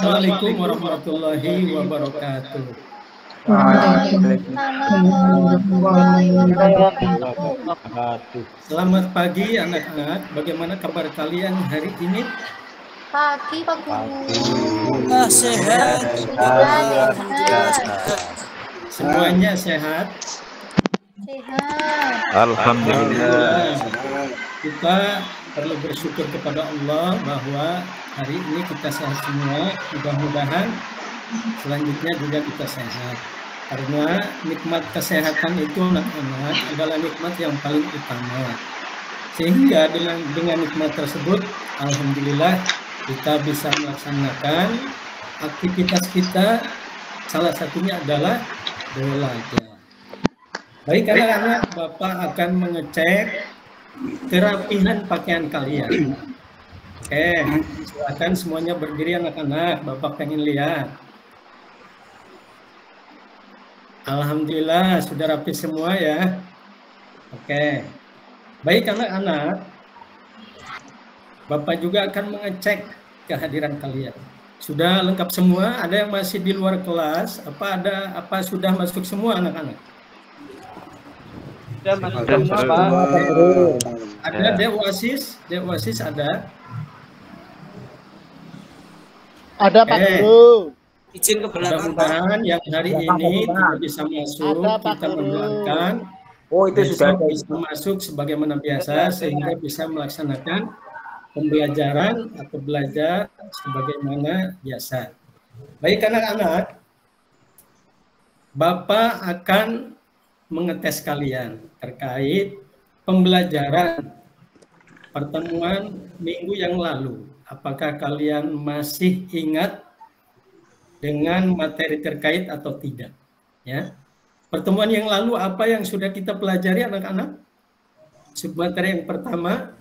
Assalamualaikum warahmatullahi wabarakatuh. Waalaikumsalam warahmatullahi wabarakatuh. Selamat pagi anak-anak. Bagaimana kabar kalian hari ini? Pagi Pak Guru. Sehat. Semuanya sehat? Sehat. Alhamdulillah. Kita perlu bersyukur kepada Allah bahwa hari ini kita sehat semua. Mudah-mudahan selanjutnya juga kita sehat. Karena nikmat kesehatan itu anak-anak adalah nikmat yang paling utama. Sehingga dengan nikmat tersebut, alhamdulillah kita bisa melaksanakan aktivitas kita. Salah satunya adalah belajar. Baik anak-anak, Bapak akan mengecek kerapihan pakaian kalian. Oke, silakan semuanya berdiri anak-anak. Bapak pengen lihat. Alhamdulillah sudah rapi semua ya. Oke. Baik anak-anak. Bapak juga akan mengecek kehadiran kalian. Sudah lengkap semua? Ada yang masih di luar kelas? Apa sudah masuk semua anak-anak? Sudah masuk semua, Pak. Ada Dek Wasis ada? Ada Pak Guru. Izin ke belakang, Pak. Mudah-mudahan yang hari ini tidak bisa masuk, Ada, Pak kita Guru. mendoakan. Oh, itu sudah ada. Bisa masuk sebagaimana biasa sehingga bisa melaksanakan pembelajaran atau belajar sebagaimana biasa. Baik anak-anak, Bapak akan mengetes kalian terkait pembelajaran pertemuan minggu yang lalu. Apakah kalian masih ingat dengan materi terkait atau tidak? Ya. Pertemuan yang lalu apa yang sudah kita pelajari anak-anak? Submateri yang pertama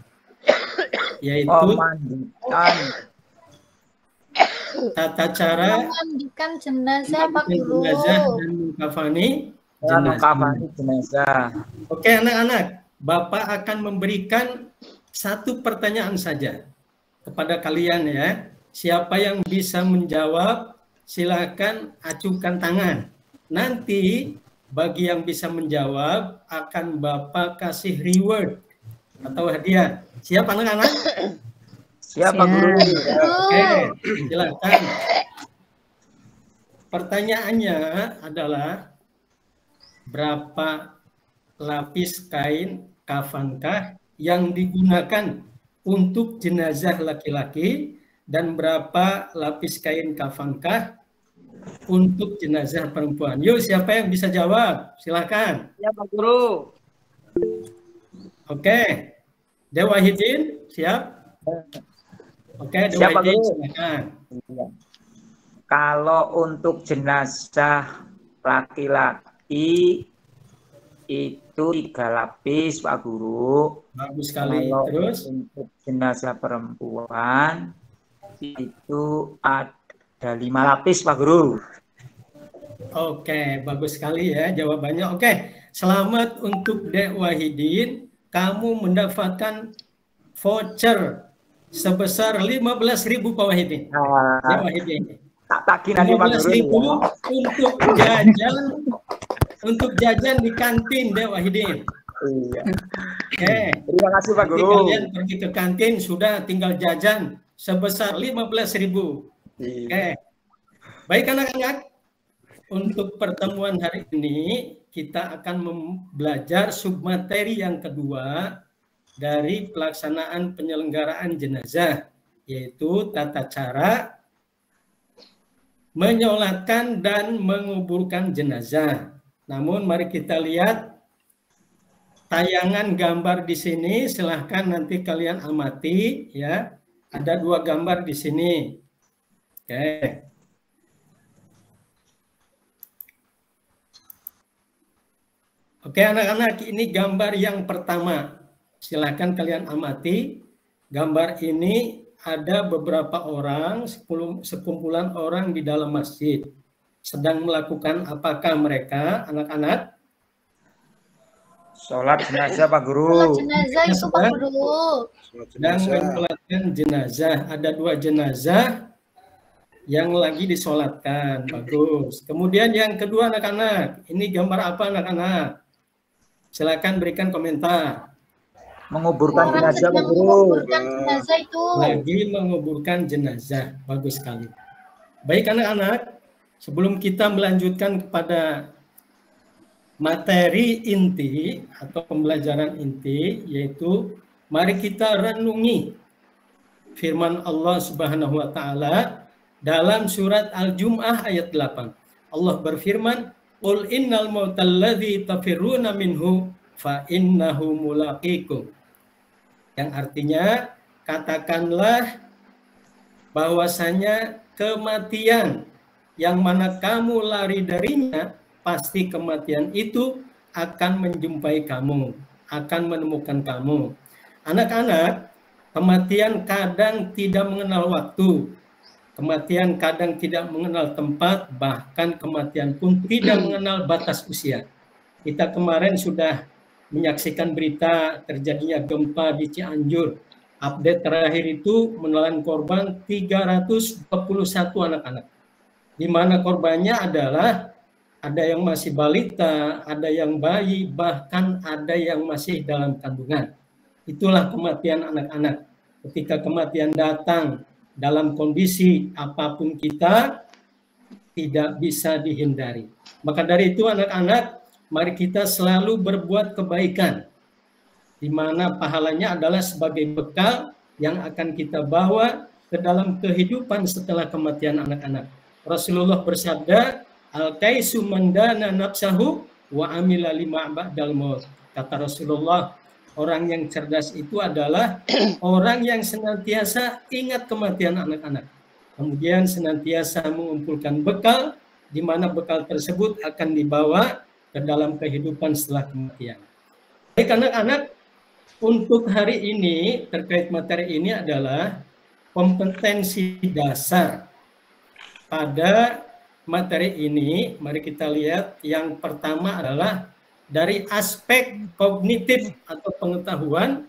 yaitu tata cara Memandikan jenazah Pak Guru. jenazah dan mengkafani jenazah. Oke anak-anak, Bapak akan memberikan satu pertanyaan saja kepada kalian ya. Siapa yang bisa menjawab silakan acukan tangan. Nanti bagi yang bisa menjawab akan Bapak kasih reward atau hadiah. Siap anak-anak? Siap Pak Guru. Oke, silakan. Pertanyaannya adalah berapa lapis kain kafankah yang digunakan untuk jenazah laki-laki dan berapa lapis kain kafankah untuk jenazah perempuan? Yuk, siapa yang bisa jawab? Silakan. Ya, Pak Guru. Oke. Dewa Hidin, siap? Oke, Dewa Siap, Pak Hidin, Guru. silakan. Kalau untuk jenazah laki-laki itu 3 lapis Pak Guru. Bagus sekali. Kalau Terus? untuk jenazah perempuan itu ada 5 lapis Pak Guru. Oke, bagus sekali ya jawabannya. Oke, selamat untuk Dek Wahidin. Kamu mendapatkan voucher sebesar 15.000 Pak Wahidin. Dek Wahidin. Tak tagih nanti Pak Guru. 15.000 untuk jajan di kantin Dek Wahidin. Iya. Oke. Terima kasih Pak Nanti Guru. kalian pergi ke kantin sudah tinggal jajan sebesar 15.000. Iya. Oke. Baik anak-anak, untuk pertemuan hari ini kita akan belajar submateri yang kedua dari pelaksanaan penyelenggaraan jenazah, yaitu tata cara menyolatkan dan menguburkan jenazah. Namun mari kita lihat tayangan gambar di sini, silahkan nanti kalian amati ya. Ada 2 gambar di sini. Oke. Oke anak-anak, ini gambar yang pertama. Silahkan kalian amati. Gambar ini ada beberapa orang, sekumpulan orang di dalam masjid. Sedang melakukan apakah mereka, anak-anak? Sholat jenazah Pak Guru. Sholat jenazah itu Pak Guru. Sedang menyolatkan jenazah. Ada 2 jenazah yang lagi disolatkan. Bagus. Kemudian yang kedua anak-anak, ini gambar apa anak-anak? Silakan berikan komentar. Menguburkan Orang jenazah Pak sedang Guru. menguburkan jenazah itu. Lagi menguburkan jenazah. Bagus sekali. Baik anak-anak, sebelum kita melanjutkan kepada materi inti atau pembelajaran inti, yaitu mari kita renungi firman Allah Subhanahu wa taala dalam surat Al-Jum'ah ayat 8. Allah berfirman, "Qul innal mautal ladzi tafirruna minhu fa innahu mulaqikum." Yang artinya, katakanlah bahwasanya kematian yang mana kamu lari darinya, pasti kematian itu akan menjumpai kamu, akan menemukan kamu. Anak-anak, kematian kadang tidak mengenal waktu, kematian kadang tidak mengenal tempat, bahkan kematian pun tidak mengenal batas usia. Kita kemarin sudah menyaksikan berita terjadinya gempa di Cianjur. Update terakhir itu menelan korban 321 anak-anak. Di mana korbannya adalah ada yang masih balita, ada yang bayi, bahkan ada yang masih dalam kandungan. Itulah kematian anak-anak. Ketika kematian datang dalam kondisi apapun kita, tidak bisa dihindari. Maka dari itu anak-anak, mari kita selalu berbuat kebaikan, di mana pahalanya adalah sebagai bekal yang akan kita bawa ke dalam kehidupan setelah kematian anak-anak. Rasulullah bersabda, "Al-kaisu mandana nafsahu wa amila lima ba'dal maut." Kata Rasulullah, orang yang cerdas itu adalah orang yang senantiasa ingat kematian anak-anak. Kemudian senantiasa mengumpulkan bekal, di mana bekal tersebut akan dibawa ke dalam kehidupan setelah kematian. Baik anak-anak, untuk hari ini terkait materi ini adalah kompetensi dasar. Pada materi ini, mari kita lihat yang pertama adalah dari aspek kognitif atau pengetahuan,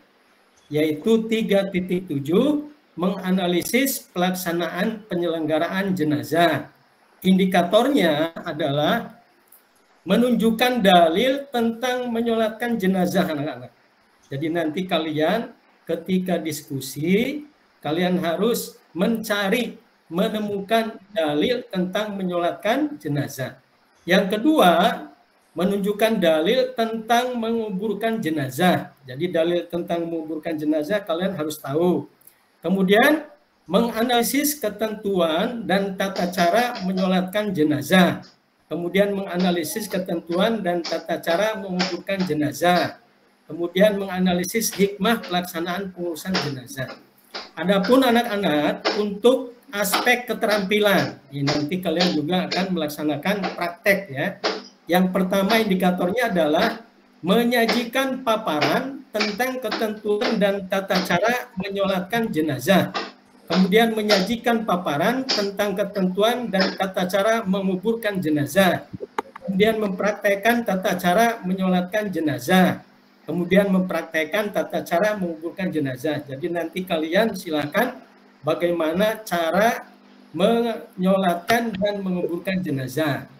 yaitu 3.7, menganalisis pelaksanaan penyelenggaraan jenazah. Indikatornya adalah menunjukkan dalil tentang menyolatkan jenazah anak-anak. Jadi nanti kalian ketika diskusi, kalian harus menemukan dalil tentang menyolatkan jenazah. Yang kedua, menunjukkan dalil tentang menguburkan jenazah. Jadi dalil tentang menguburkan jenazah kalian harus tahu. Kemudian menganalisis ketentuan dan tata cara menyolatkan jenazah. Kemudian menganalisis ketentuan dan tata cara menguburkan jenazah. Kemudian menganalisis hikmah pelaksanaan pengurusan jenazah. Adapun anak-anak untuk aspek keterampilan, ini nanti kalian juga akan melaksanakan praktek ya. Yang pertama indikatornya adalah menyajikan paparan tentang ketentuan dan tata cara menyolatkan jenazah. Kemudian menyajikan paparan tentang ketentuan dan tata cara menguburkan jenazah. Kemudian mempraktekkan tata cara menyolatkan jenazah. Kemudian mempraktekkan tata cara menguburkan jenazah. Jadi nanti kalian silakan bagaimana cara menyolatkan dan menguburkan jenazah.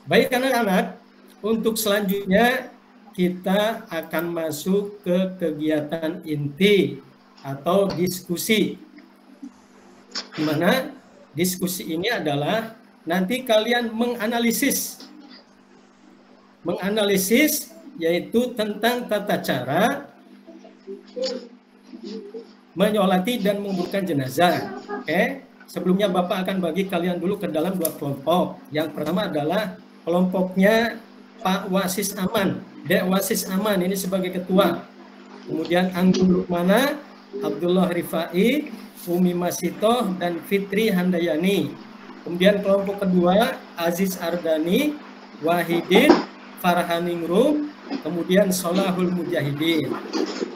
Baik anak-anak, untuk selanjutnya kita akan masuk ke kegiatan inti atau diskusi. Di mana diskusi ini adalah nanti kalian menganalisis yaitu tentang tata cara menyolati dan menguburkan jenazah. Oke, sebelumnya Bapak akan bagi kalian dulu ke dalam dua kelompok. Yang pertama adalah kelompoknya Pak Wasis Aman, Dek Wasis Aman ini sebagai ketua. Kemudian Anggun Lukmana, Abdullah Rifai, Umi Masitoh, dan Fitri Handayani. Kemudian kelompok kedua Aziz Ardani, Wahidin, Farhaningrum, kemudian Solahul Mujahidin.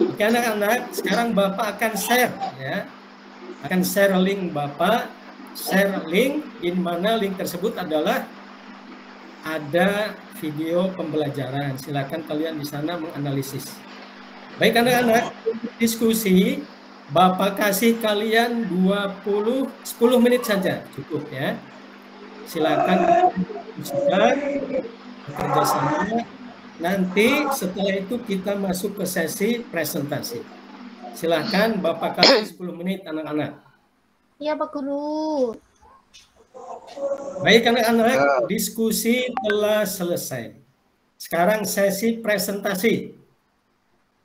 Oke anak-anak, sekarang Bapak akan share ya. Akan share link Bapak, share link di mana link tersebut adalah ada video pembelajaran. Silakan kalian di sana menganalisis. Baik anak-anak, diskusi Bapak kasih kalian 10 menit saja, cukup ya. Silakan diskusikan, bekerja sama. Nanti setelah itu kita masuk ke sesi presentasi. Silakan Bapak kasih 10 menit anak-anak. Iya Pak Guru. Baik anak-anak, diskusi telah selesai. Sekarang sesi presentasi.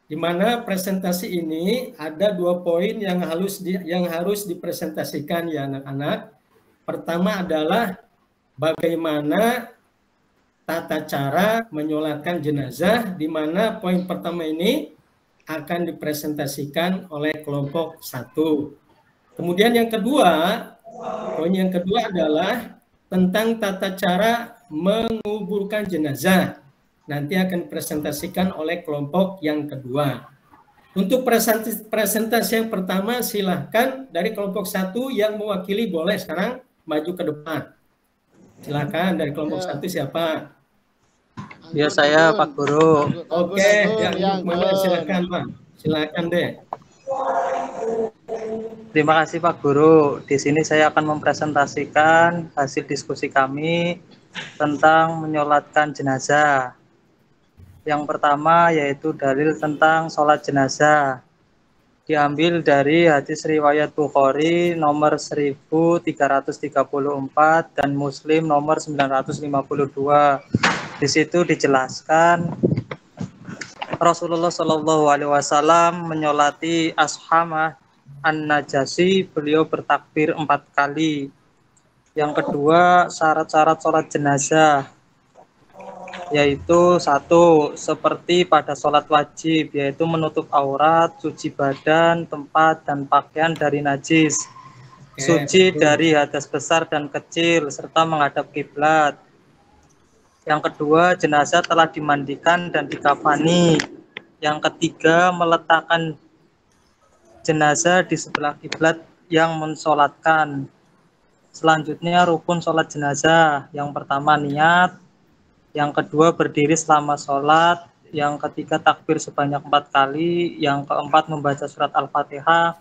Di mana presentasi ini ada 2 poin yang harus dipresentasikan ya anak-anak. Pertama adalah bagaimana tata cara menyolatkan jenazah, di mana poin pertama ini akan dipresentasikan oleh kelompok 1. Kemudian yang kedua, poin yang kedua adalah tentang tata cara menguburkan jenazah. Nanti akan dipresentasikan oleh kelompok yang kedua. Untuk presentasi yang pertama, silahkan dari kelompok 1 yang mewakili boleh sekarang maju ke depan. Silahkan dari kelompok 1 siapa? Ya saya Pak Guru. Oke, yang mana silakan Pak. Silakan deh. Terima kasih Pak Guru. Di sini saya akan mempresentasikan hasil diskusi kami tentang menyolatkan jenazah. Yang pertama yaitu dalil tentang sholat jenazah. Diambil dari hadis riwayat Bukhari nomor 1334 dan Muslim nomor 952. Di situ dijelaskan Rasulullah Shallallahu Alaihi Wasallam menyolati Ashamah An-Najasi, beliau bertakbir 4 kali. Yang kedua, syarat-syarat sholat jenazah, yaitu 1, seperti pada sholat wajib, yaitu menutup aurat, suci badan, tempat, dan pakaian dari najis, suci dari hadas besar dan kecil, serta menghadap kiblat. Yang kedua, jenazah telah dimandikan dan dikafani. Yang ketiga, meletakkan jenazah di sebelah kiblat yang mensolatkan. Selanjutnya, rukun sholat jenazah. Yang pertama, niat. Yang kedua, berdiri selama sholat. Yang ketiga, takbir sebanyak 4 kali. Yang keempat, membaca surat Al-Fatihah.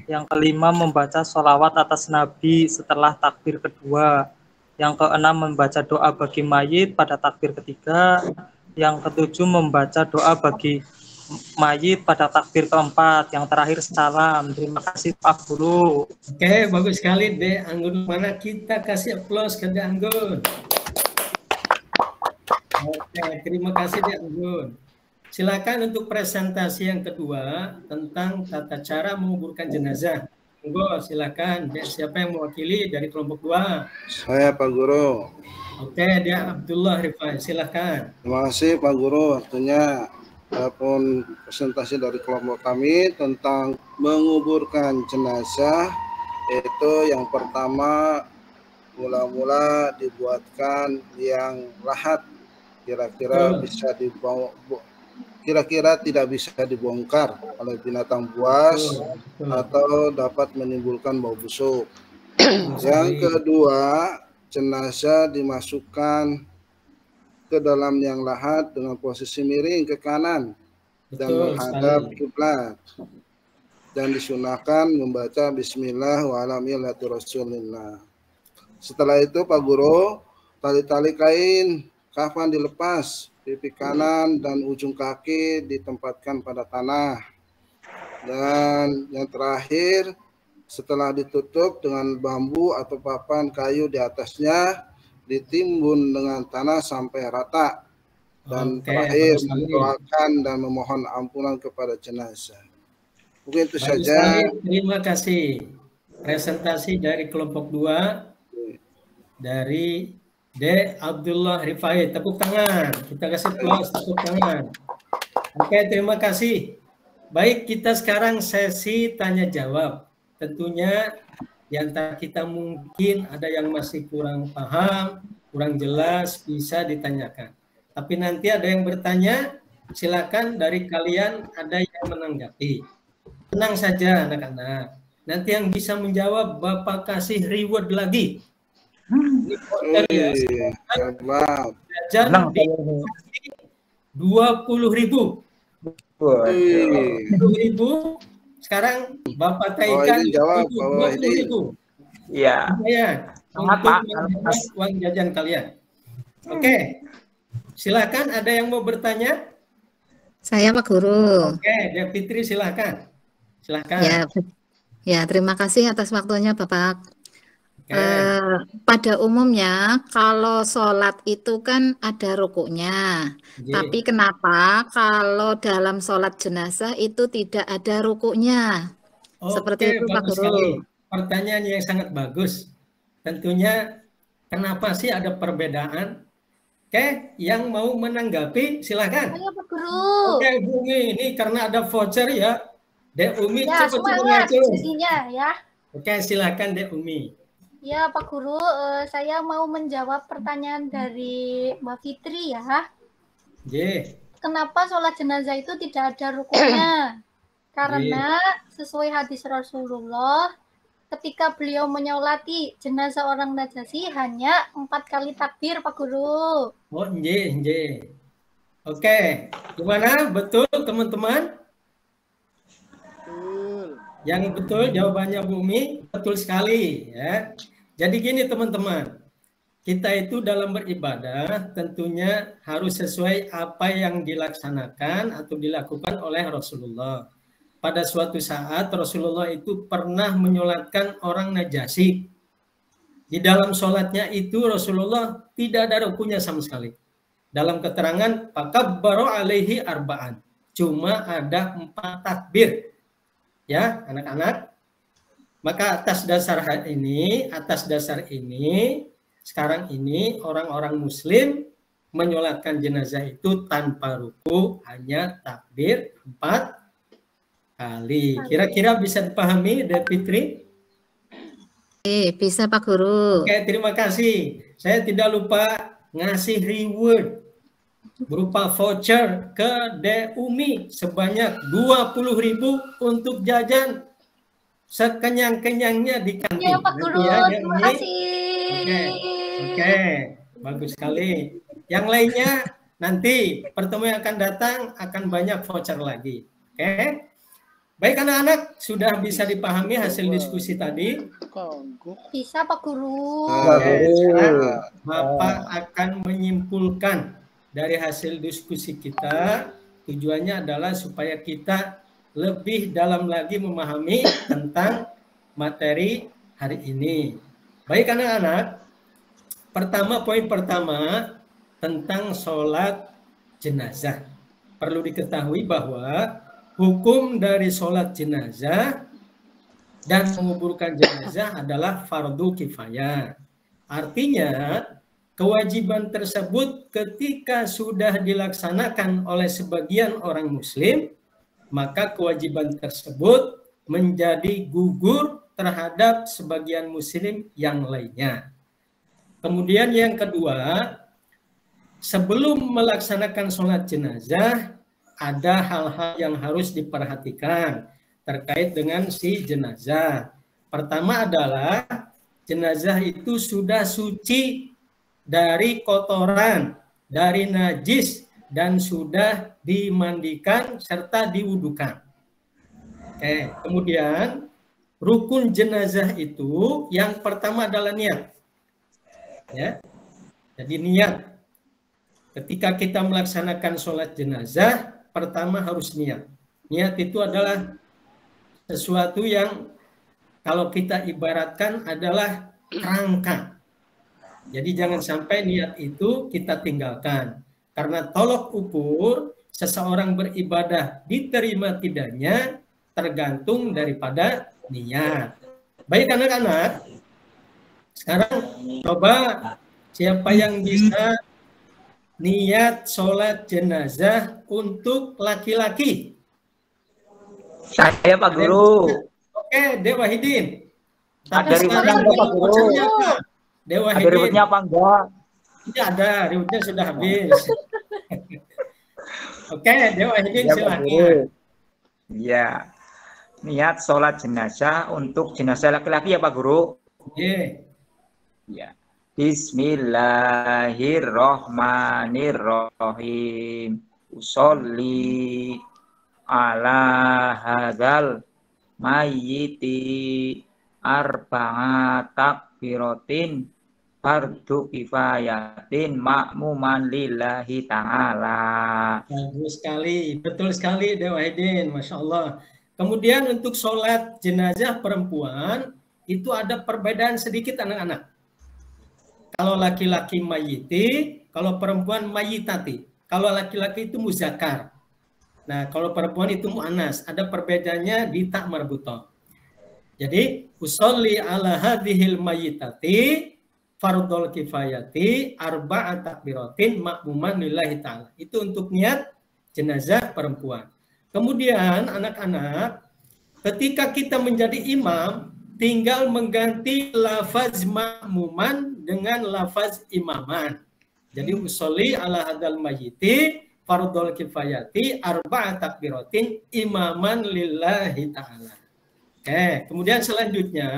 Yang kelima, membaca sholawat atas Nabi setelah takbir kedua. Yang keenam, membaca doa bagi mayit pada takbir ketiga. Yang ketujuh, membaca doa bagi mayit pada takbir keempat. Yang terakhir, salam. Terima kasih Pak Guru. Oke, bagus sekali deh Anggun. Mana kita kasih aplaus ke deh Anggun. Oke, terima kasih deh Anggun. Silakan untuk presentasi yang kedua tentang tata cara menguburkan jenazah. Monggo, silakan. Siapa yang mewakili dari kelompok 2? Saya Pak Guru. Oke, dia Abdullah Rifai. Silakan. Terima kasih Pak Guru. Waktunya adapun presentasi dari kelompok kami tentang menguburkan jenazah, yaitu yang pertama mula-mula dibuatkan liang lahat, kira-kira bisa dibawa, kira-kira tidak bisa dibongkar oleh binatang buas atau dapat menimbulkan bau busuk. Yang kedua, jenazah dimasukkan ke dalam liang lahat dengan posisi miring ke kanan dan menghadap kiblat, dan disunahkan membaca Bismillah wa ala millati Rasulillah. Setelah itu Pak Guru, tali-tali kain kafan dilepas, pipi kanan dan ujung kaki ditempatkan pada tanah. Dan yang terakhir, setelah ditutup dengan bambu atau papan kayu di atasnya, ditimbun dengan tanah sampai rata. Dan terakhir, mendoakan dan memohon ampunan kepada jenazah. Mungkin itu saja. Terima kasih. Presentasi dari kelompok 2 dari D. Abdullah Rifai. Tepuk tangan. Kita kasih aplaus, tepuk tangan. Oke, terima kasih. Baik, kita sekarang sesi tanya jawab. Tentunya di antara kita mungkin ada yang masih kurang paham, kurang jelas, bisa ditanyakan. Tapi nanti ada yang bertanya, silakan dari kalian ada yang menanggapi. Tenang saja anak-anak. Nanti yang bisa menjawab Bapak kasih reward lagi. Ini belajar di 20.000. 20.000 Sekarang Bapak Oh, Taikan ini jawab, untuk Pak Wahidin. 20.000 Iya. lumayan Semangat, untuk Pak. menambah uang jajan kalian. Oke, silakan ada yang mau bertanya? Saya Pak Guru. Oke, Dek Fitri silakan. Silakan. Ya, terima kasih atas waktunya Bapak. Oke. Pada umumnya kalau sholat itu kan ada rukuknya. Ji. Tapi kenapa kalau dalam sholat jenazah itu tidak ada rukuknya? Seperti Oke, itu Pak bagus Guru. sekali. Pertanyaan yang sangat bagus. Tentunya kenapa sih ada perbedaan? Oke, yang mau menanggapi silakan. Ayo Pak Guru. Oke, Bumi, ini karena ada voucher ya. Dek Umi Ya, cepat semangat ngatur. jadinya ya. Oke, silakan Dek Umi. Ya Pak Guru, saya mau menjawab pertanyaan dari Mbak Fitri ya. J. Kenapa sholat jenazah itu tidak ada rukunnya? Karena sesuai hadis Rasulullah, ketika beliau menyolati jenazah orang Najasyi hanya 4 kali takbir Pak Guru. Oh, J. Oke, gimana? Betul teman-teman? Yang betul jawabannya Bumi, betul sekali ya. Jadi gini teman-teman, kita itu dalam beribadah tentunya harus sesuai apa yang dilaksanakan atau dilakukan oleh Rasulullah. Pada suatu saat Rasulullah itu pernah menyolatkan orang Najasyi. Di dalam sholatnya itu Rasulullah tidak ada rukunya sama sekali. Dalam keterangan fakabbaru alaihi arba'an. Cuma ada 4 takbir. Ya, anak-anak. Maka atas dasar ini, sekarang ini orang-orang muslim menyolatkan jenazah itu tanpa ruku, hanya takbir 4 kali. Kira-kira bisa dipahami, Dek Fitri? Bisa Pak Guru. Oke, terima kasih. Saya tidak lupa ngasih reward berupa voucher ke Dek Umi sebanyak 20.000 untuk jajan sekenyang-kenyangnya di kantin. Ya Pak Guru, ya, terima kasih. Oke, bagus sekali. Yang lainnya nanti pertemuan yang akan datang akan banyak voucher lagi. Oke. Baik anak-anak, sudah bisa dipahami hasil diskusi tadi? Bisa Pak Guru. Oke, sekarang Bapak akan menyimpulkan dari hasil diskusi kita. Tujuannya adalah supaya kita lebih dalam lagi memahami tentang materi hari ini. Baik anak-anak, poin pertama tentang sholat jenazah. Perlu diketahui bahwa hukum dari sholat jenazah dan menguburkan jenazah adalah fardu kifayah. Artinya, kewajiban tersebut ketika sudah dilaksanakan oleh sebagian orang muslim, maka kewajiban tersebut menjadi gugur terhadap sebagian muslim yang lainnya. Kemudian yang kedua, sebelum melaksanakan sholat jenazah, ada hal-hal yang harus diperhatikan terkait dengan si jenazah. Pertama adalah jenazah itu sudah suci dari kotoran, dari najis, dan sudah dimandikan serta diwudukan. Oke, kemudian rukun jenazah itu yang pertama adalah niat. Ya. Jadi niat. Ketika kita melaksanakan sholat jenazah, pertama harus niat. Niat itu adalah sesuatu yang kalau kita ibaratkan adalah kerangka. Jadi jangan sampai niat itu kita tinggalkan. Karena tolok ukur seseorang beribadah diterima tidaknya tergantung daripada niat. Baik anak-anak, sekarang coba siapa yang bisa niat sholat jenazah untuk laki-laki. Saya Pak Guru. Oke, Dek Wahidin. Ada ributnya enggak Pak Guru? Dek Wahidin. Ada ributnya apa enggak? Tidak ada, ributnya sudah habis. Oke, Dek Wahidin Ya, silakan. Iya. Niat sholat jenazah untuk jenazah laki-laki ya Pak Guru? Oke. Ya. Bismillahirrahmanirrahim. Usolli ala hadzal mayyiti arba'a takbiratin fardu kifayatin ma'muman lillahi ta'ala. Bagus sekali, betul sekali Dewa Wahidin, Masya Allah. Kemudian untuk sholat jenazah perempuan itu ada perbedaan sedikit anak-anak. Kalau laki-laki mayiti, kalau perempuan mayitati. Kalau laki-laki itu muzakkar. Nah, kalau perempuan itu mu'annas. Ada perbedaannya di tak marbutoh. Jadi, usolli ala hadhil mayitati fardul kifayati arba'at takbiratin ma'muman lillahi ta'ala. Itu untuk niat jenazah perempuan. Kemudian anak-anak, ketika kita menjadi imam, tinggal mengganti lafaz ma'muman dengan lafaz imaman. Jadi usolli ala hadal mayyiti fardul kifayati arba'at takbiratin imaman lillahi ta'ala. Oke, kemudian selanjutnya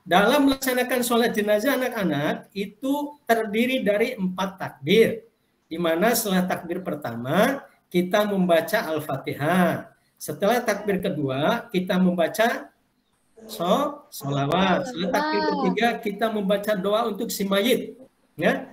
dalam melaksanakan sholat jenazah anak-anak itu terdiri dari 4 takbir. Di mana setelah takbir pertama kita membaca Al-Fatihah. Setelah takbir kedua kita membaca sholawat. Setelah takbir ketiga kita membaca doa untuk si mayit. Ya.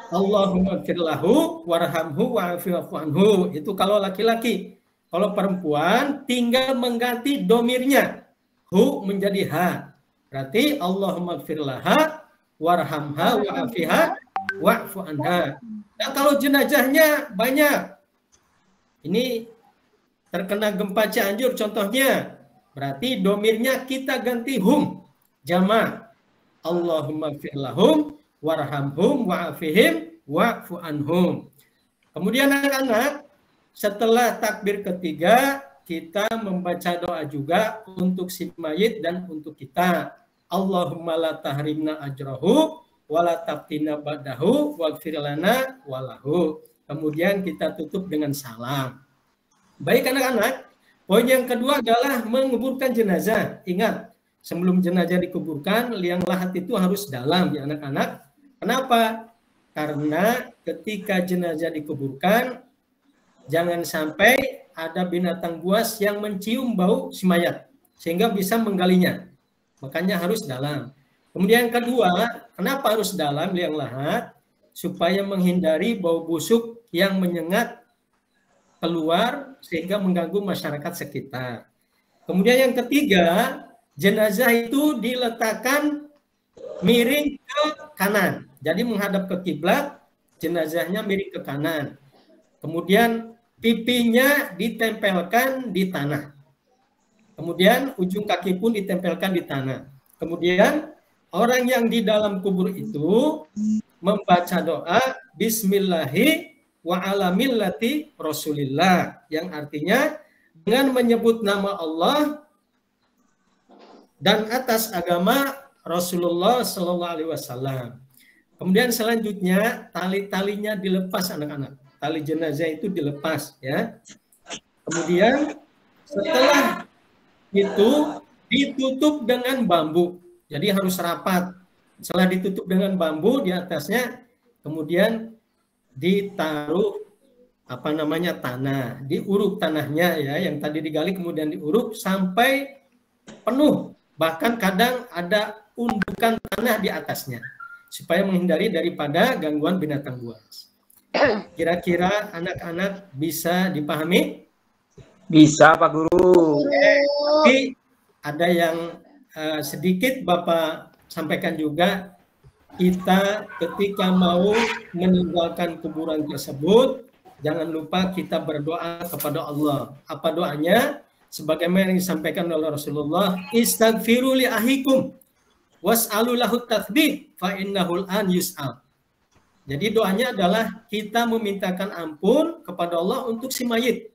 Allahumma firlahu warhamhu wa'afi'afu anhu. Itu kalau laki-laki. Kalau perempuan tinggal mengganti domirnya. Hu menjadi ha. Berarti Allahumma firlaha warhamha wa'afiha wa'fu anha. Nah, kalau jenazahnya banyak. Ini terkena gempa Cianjur contohnya. Berarti domirnya kita ganti hum. Jama. Allahumma firlahum warhamhum wa'afihim wa'fu anhum. Kemudian anak-anak, setelah takbir ketiga, kita membaca doa juga untuk si mayit dan untuk kita. Allahumma la tahrimna ajrahu wa la taftina ba'dahu waghfir lana walahu. Kemudian kita tutup dengan salam. Baik anak-anak, poin yang kedua adalah menguburkan jenazah. Ingat, sebelum jenazah dikuburkan, liang lahat itu harus dalam ya anak-anak. Kenapa? Karena ketika jenazah dikuburkan, jangan sampai ada binatang buas yang mencium bau si mayat sehingga bisa menggalinya. Makanya harus dalam. Kemudian kedua, kenapa harus dalam liang lahat? Supaya menghindari bau busuk yang menyengat keluar sehingga mengganggu masyarakat sekitar. Kemudian yang ketiga, jenazah itu diletakkan miring ke kanan. Jadi menghadap ke kiblat, jenazahnya miring ke kanan. Kemudian pipinya ditempelkan di tanah. Kemudian ujung kaki pun ditempelkan di tanah. Kemudian orang yang di dalam kubur itu membaca doa Bismillahi wa ala millati Rasulillah, yang artinya dengan menyebut nama Allah dan atas agama Rasulullah Sallallahu Alaihi Wasallam. Kemudian selanjutnya tali-talinya dilepas anak-anak. Tali jenazah itu dilepas ya. Kemudian setelah itu ditutup dengan bambu. Jadi harus rapat. Setelah ditutup dengan bambu di atasnya, kemudian ditaruh tanah, diuruk tanahnya ya, yang tadi digali kemudian diuruk sampai penuh. Bahkan kadang ada undukan tanah di atasnya supaya menghindari daripada gangguan binatang buas. Kira-kira anak-anak bisa dipahami? Bisa Pak Guru. Tapi ada yang sedikit Bapak sampaikan juga, kita ketika mau meninggalkan kuburan tersebut, jangan lupa kita berdoa kepada Allah. Apa doanya? Sebagaimana yang disampaikan oleh Rasulullah, istaghfiru li ahikum was'alu lahu tathbit fa innahul an yus'al. Jadi doanya adalah kita memintakan ampun kepada Allah untuk si mayit.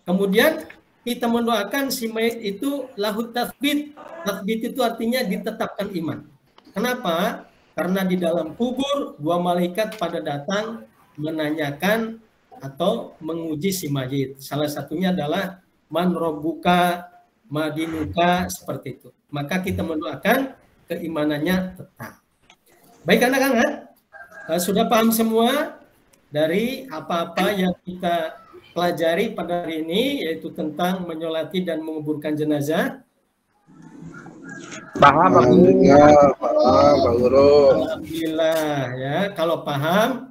Kemudian kita mendoakan si mayit itu lahu tathbit. Tathbit itu artinya ditetapkan iman. Kenapa? Karena di dalam kubur dua malaikat pada datang menanyakan atau menguji si mayit. Salah satunya adalah man robbuka madinuka, seperti itu. Maka kita mendoakan keimanannya tetap. Baik anak-anak, sudah paham semua dari apa-apa yang kita pelajari pada hari ini, yaitu tentang menyolati dan menguburkan jenazah? Paham, Pak Guru. Alhamdulillah, paham, Pak Guru. Alhamdulillah ya. Kalau paham,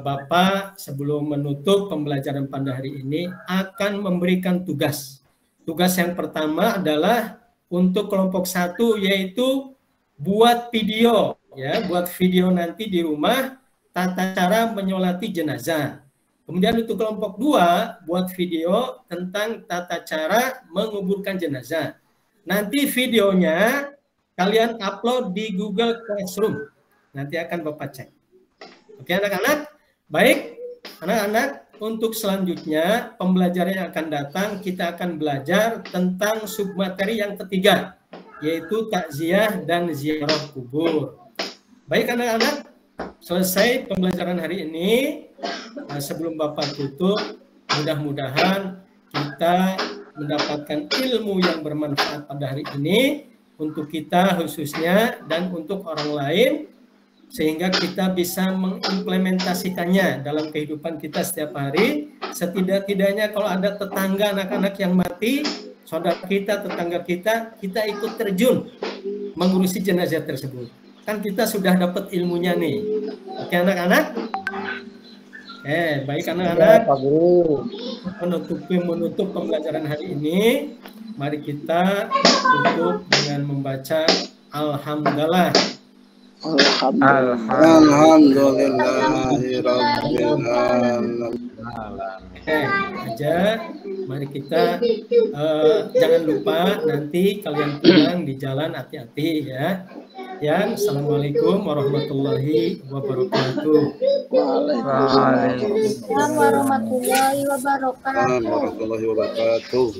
Bapak sebelum menutup pembelajaran pada hari ini akan memberikan tugas. Tugas yang pertama adalah untuk kelompok 1, yaitu buat video ya, buat video nanti di rumah tata cara menyolati jenazah. Kemudian untuk kelompok 2 buat video tentang tata cara menguburkan jenazah. Nanti videonya kalian upload di Google Classroom. Nanti akan Bapak cek. Oke anak-anak? Baik, anak-anak, untuk selanjutnya pembelajaran yang akan datang kita akan belajar tentang submateri yang ketiga, yaitu takziah dan ziarah kubur. Baik anak-anak, selesai pembelajaran hari ini. Sebelum Bapak tutup, mudah-mudahan kita mendapatkan ilmu yang bermanfaat pada hari ini untuk kita khususnya dan untuk orang lain, sehingga kita bisa mengimplementasikannya dalam kehidupan kita setiap hari. Setidak-tidaknya kalau ada tetangga anak-anak yang mati, saudara kita, tetangga kita, kita ikut terjun mengurusi jenazah tersebut. Kan kita sudah dapat ilmunya nih. Oke anak-anak? Baik anak-anak. Menutup pembelajaran hari ini, mari kita tutup dengan membaca Alhamdulillah. Alhamdulillahirrahmanirrahim. Aja, mari kita jangan lupa nanti kalian pulang di jalan hati-hati ya. Yang Assalamualaikum warahmatullahi wabarakatuh. Waalaikumsalam warahmatullahi wabarakatuh. Warahmatullahi wabarakatuh.